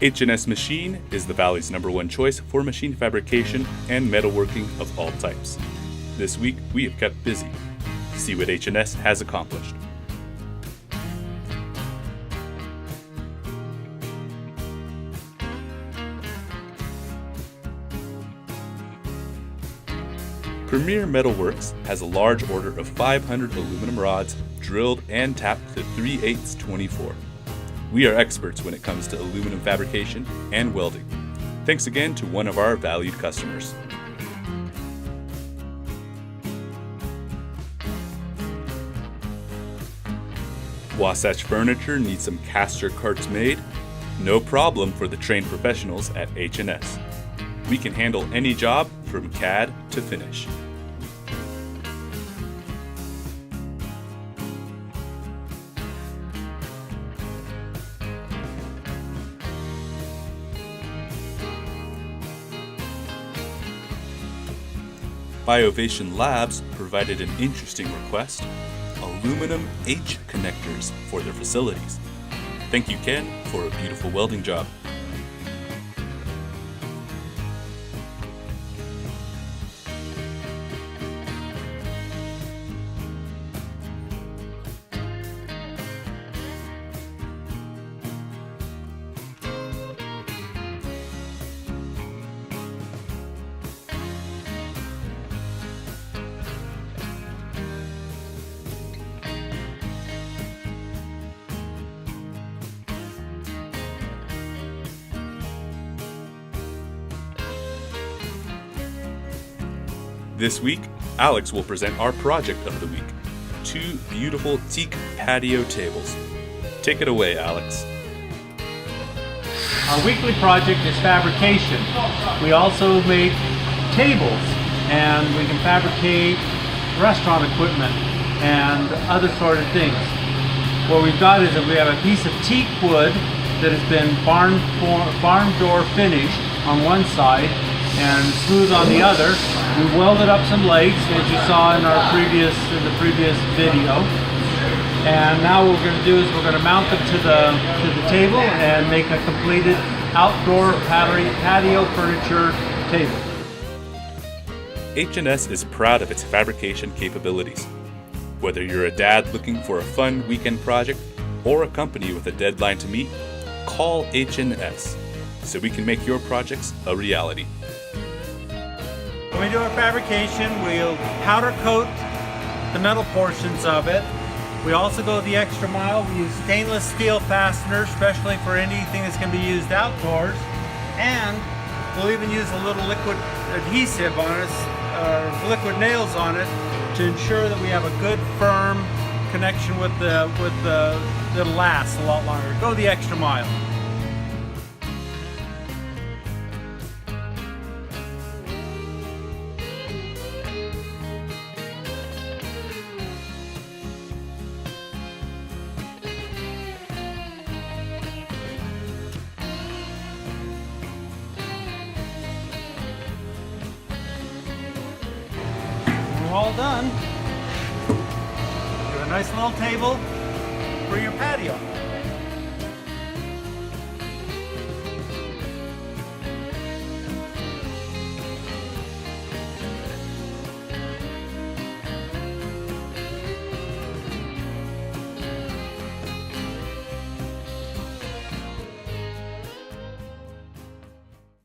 H&S Machine is the Valley's #1 choice for machine fabrication and metalworking of all types. This week, we have kept busy. See what H&S has accomplished. Premier Metalworks has a large order of 500 aluminum rods drilled and tapped to 3/8 24. We are experts when it comes to aluminum fabrication and welding. Thanks again to one of our valued customers. Wasatch Furniture needs some caster carts made? No problem for the trained professionals at H&S. We can handle any job from CAD to finish. Biovation Labs provided an interesting request: aluminum H connectors for their facilities. Thank you, Ken, for a beautiful welding job. This week, Alex will present our project of the week: 2 beautiful teak patio tables. Take it away, Alex. Our weekly project is fabrication. We also make tables, and we can fabricate restaurant equipment and other sort of things. What we've got is that we have a piece of teak wood that has been barn door finished on one side and smooth on the other. We welded up some legs, as you saw in the previous video. And now what we're going to do is we're going to mount them to the table and make a completed outdoor patio furniture table. H&S is proud of its fabrication capabilities. Whether you're a dad looking for a fun weekend project or a company with a deadline to meet, call H&S so we can make your projects a reality. When we do our fabrication, we'll powder coat the metal portions of it. We also go the extra mile. We use stainless steel fasteners, especially for anything that's going to be used outdoors. And we'll even use a little liquid adhesive on it, or liquid nails on it, to ensure that we have a good, firm connection with that'll last a lot longer. Go the extra mile. We're all done. You have a nice little table for your patio.